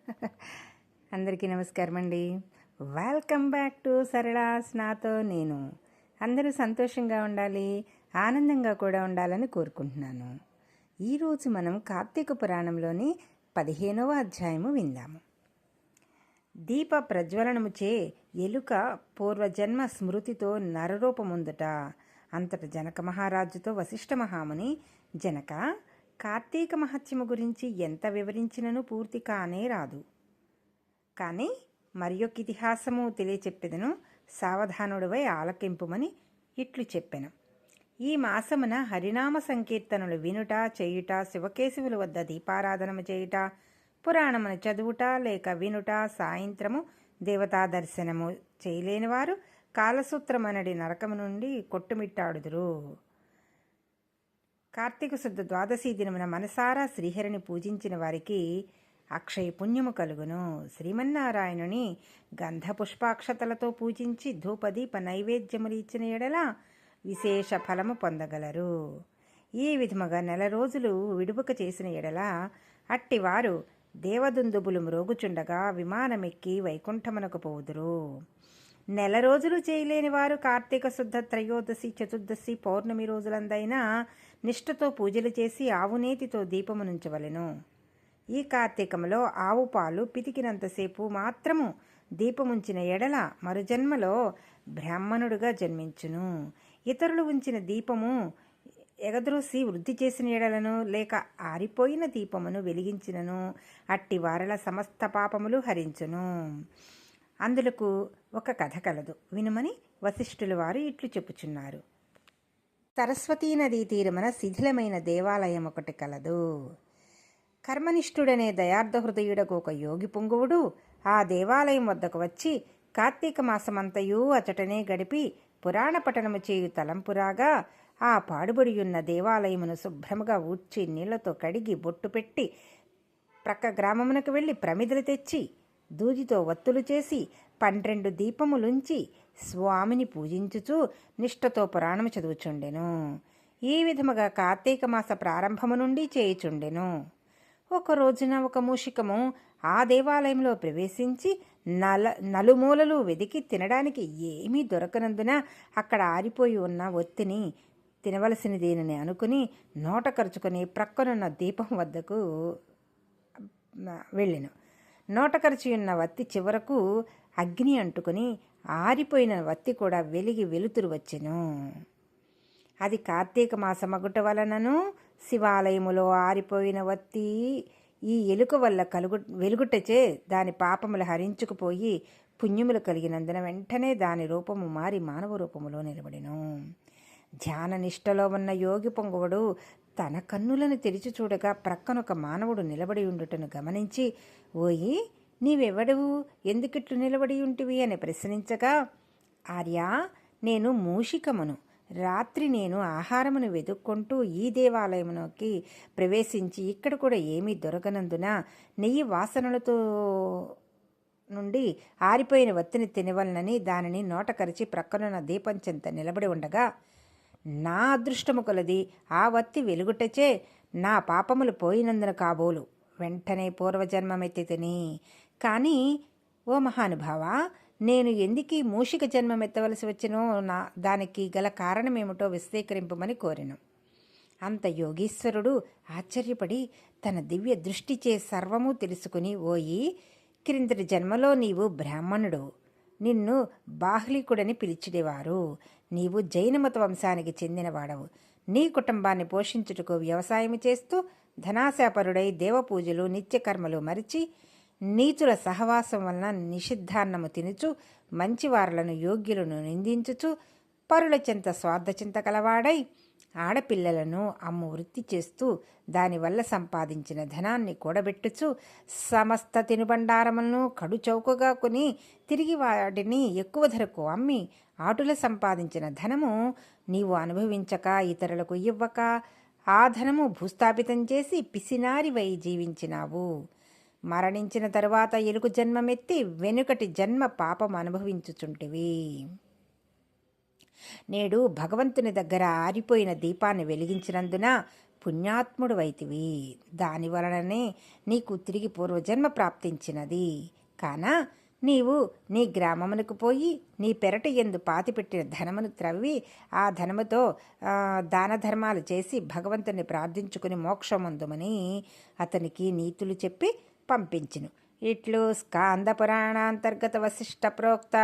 అందరికీ నమస్కారం అండి. వెల్కమ్ బ్యాక్ టు సరళాస్ నాతో నేను. అందరూ సంతోషంగా ఉండాలి, ఆనందంగా కూడా ఉండాలని కోరుకుంటున్నాను. ఈరోజు మనం కార్తీక పురాణంలోని 15వ అధ్యాయము విందాము. దీప ప్రజ్వలనముచే ఎలుక పూర్వజన్మ స్మృతితో నరరూపముందుట. అంతట జనక మహారాజుతో వశిష్ఠ మహాముని, జనక, కార్తీక మహత్యము గురించి ఎంత వివరించినను పూర్తి కానే రాదు. కానీ మరి యొక్క ఇతిహాసము తెలియచెప్పెదను, సావధానుడివై ఆలకింపుమని ఇట్లు చెప్పెను. ఈ మాసమున హరినామ సంకీర్తనలు వినుట, చేయుట, శివకేశవుల వద్ద దీపారాధనము చేయుట, పురాణమును చదువుట లేక వినుట, సాయంత్రము దేవతా దర్శనము చేయలేని వారు కాలసూత్రమనడి నరకము నుండి కొట్టుమిట్టాడుదురు. కార్తీక శుద్ధ ద్వాదశి దినమున మనసారా శ్రీహరిని పూజించిన వారికి అక్షయ పుణ్యము కలుగును. శ్రీమన్నారాయణుని గంధ పుష్పాక్షతలతో పూజించి ధూపదీప నైవేద్యములు ఇచ్చిన ఎడల విశేష ఫలము పొందగలరు. ఈ విధముగా 4 రోజులు విడుపుక చేసిన ఎడల అట్టివారు దేవదుందుబులు మ్రోగుచుండగా విమానమెక్కి వైకుంఠమునకు పోవుదురు. 4 రోజులు చేయలేని వారు కార్తీక శుద్ధ త్రయోదశి, చతుర్దశి, పౌర్ణమి రోజులందైనా నిష్ఠతో పూజలు చేసి ఆవునేతితో దీపమునుంచవలెను. ఈ కార్తీకములో ఆవు పాలు పితికినంతసేపు మాత్రము దీపముంచిన ఎడల మరుజన్మలో బ్రాహ్మణుడుగా జన్మించును. ఇతరులు ఉంచిన దీపము ఎగద్రోసి వృద్ధి చేసిన ఎడలను లేక ఆరిపోయిన దీపమును వెలిగించినను అట్టి వారల సమస్త పాపములు హరించును. అందులకు ఒక కథ కలదు, వినుమని వశిష్ఠుల వారు ఇట్లు చెప్పుచున్నారు. సరస్వతీ నదీ తీరమున శిథిలమైన దేవాలయం ఒకటి కలదు. కర్మనిష్ఠుడనే దయార్థ హృదయుడకు ఒక యోగి పుంగువుడు ఆ దేవాలయం వద్దకు వచ్చి కార్తీక మాసమంతయూ అచటనే గడిపి పురాణ పఠనము చేయు తలంపురాగా ఆ పాడుబడియున్న దేవాలయమును శుభ్రముగా ఊడ్చి నీళ్లతో కడిగి బొట్టు పెట్టి ప్రక్క గ్రామమునకు వెళ్ళి ప్రమిదలు తెచ్చి దూదితో వత్తులు చేసి 12 దీపములుంచి స్వామిని పూజించుచు నిష్ఠతో పురాణము చదువుచుండెను. ఈ విధముగా కార్తీక మాస ప్రారంభము నుండి చేయుచుండెను. ఒక రోజున ఒక మూషికము ఆ దేవాలయంలో ప్రవేశించి నలుమూలలు వెదికి తినడానికి ఏమీ దొరకనందున అక్కడ ఆరిపోయి ఉన్న ఒత్తిని తినవలసినదేనని అనుకుని నోట కరుచుకొని ప్రక్కనున్న దీపం వద్దకు వెళ్ళెను. నోట కరిచియున్న వత్తి చివరకు అగ్ని అంటుకుని ఆరిపోయిన వత్తి కూడా వెలిగి వెలుతురు వచ్చెను. అది కార్తీక మాసమగుట వలనను శివాలయములో ఆరిపోయిన వత్తి ఈ ఎలుక వల్ల వెలుగుటచే దాని పాపములు హరించుకుపోయి పుణ్యములు కలిగినందున వెంటనే దాని రూపము మారి మానవ రూపములో నిలబడెను. ధ్యాన నిష్టలో ఉన్న యోగి పొంగువుడు తన కన్నులను తెరిచి చూడగా ప్రక్కనొక మానవుడు నిలబడి ఉండుటను గమనించి, ఓయి, నీవెవడవు, ఎందుకిట్లు నిలబడి ఉంటివి అని ప్రశ్నించగా, ఆర్యా, నేను మూషికమును. రాత్రి నేను ఆహారమును వెతుక్కుంటూ ఈ దేవాలయమునకి ప్రవేశించి ఇక్కడ కూడా ఏమీ దొరకనందున నెయ్యి వాసనలతో నుండి ఆరిపోయిన వత్తిని తినవలనని దానిని నోట కరిచి ప్రక్కనున్న దీపం చెంత నిలబడి ఉండగా నా అదృష్టము కొలది ఆ వత్తి వెలుగుటచే నా పాపములు పోయినందున కాబోలు వెంటనే పూర్వజన్మమెత్తి తిని. కానీ ఓ మహానుభావ, నేను ఎందుకీ మూషిక జన్మమెత్తవలసి వచ్చినో దానికి గల కారణమేమిటో విశ్లేకరింపమని కోరెను. అంత యోగీశ్వరుడు ఆశ్చర్యపడి తన దివ్య దృష్టిచే సర్వము తెలుసుకుని, ఓయి, క్రిందటి జన్మలో నీవు బ్రాహ్మణుడు, నిన్ను బాహ్లికుడని పిలిచిడేవారు. నీవు జైనమత వంశానికి చెందినవాడవు. నీ కుటుంబాన్ని పోషించుటకు వ్యవసాయం చేస్తూ ధనాశాపరుడై దేవపూజలు నిత్యకర్మలు మరిచి నీచుల సహవాసం వలన నిషిద్ధాన్నము తినుచు మంచివారులను యోగ్యులను నిందించుచు పరుల చెంత స్వార్థచింత కలవాడై ఆడపిల్లలను అమ్ము వృత్తి చేస్తూ దానివల్ల సంపాదించిన ధనాన్ని కూడబెట్టుచు సమస్త తినుబండారములను కడు చౌకగా కొని తిరిగి వాటిని ఎక్కువ ధరకు అమ్మి ఆటుల సంపాదించిన ధనము నీవు అనుభవించక ఇతరులకు ఇవ్వక ఆ ధనము భూస్థాపితం చేసి పిసినారివై జీవించినావు. మరణించిన తరువాత ఎలుక జన్మమెత్తి వెనుకటి జన్మ పాపం అనుభవించుచుంటివి. నేడు భగవంతుని దగ్గర ఆరిపోయిన దీపాన్ని వెలిగించినందున పుణ్యాత్ముడు వైతివి. దాని వలననే నీకు తిరిగి పూర్వజన్మ ప్రాప్తించినది. కాన నీవు నీ గ్రామమునకు పోయి నీ పెరటి ఎందు పాతిపెట్టిన ధనమును త్రవ్వి ఆ ధనముతో దాన ధర్మాలు చేసి భగవంతుని ప్రార్థించుకుని మోక్షమందుమని అతనికి నీతులు చెప్పి పంపించును. ఇట్లు స్కాంద పురాణాంతర్గత వశిష్ట ప్రోక్త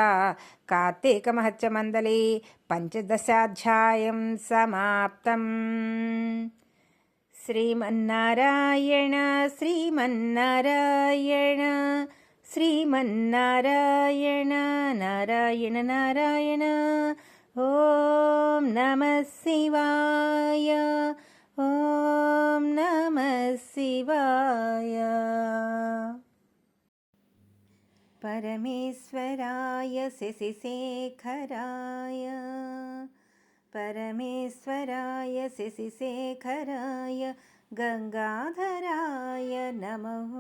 కార్తీక మహత్య మందలి పంచదశాధ్యాయం సమాప్తం. శ్రీమన్నారాయణ శ్రీమన్నారాయణ శ్రీమన్నారాయణ నారాయణ నారాయణ. ఓం నమః శివాయ. ఓం నమః శివాయ. పరమేశ్వరాయ శశిశేఖరాయ పరమేశ్వరాయ శశిశేఖరాయ గంగాధరాయ నమః.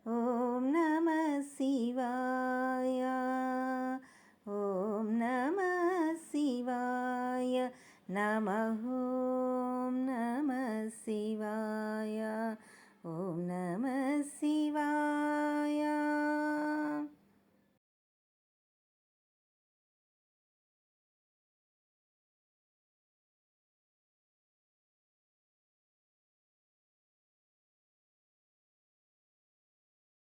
ఓం నమః శివాయ. ఓం నమః శివాయ. నమః. ఓం నమః శివాయ.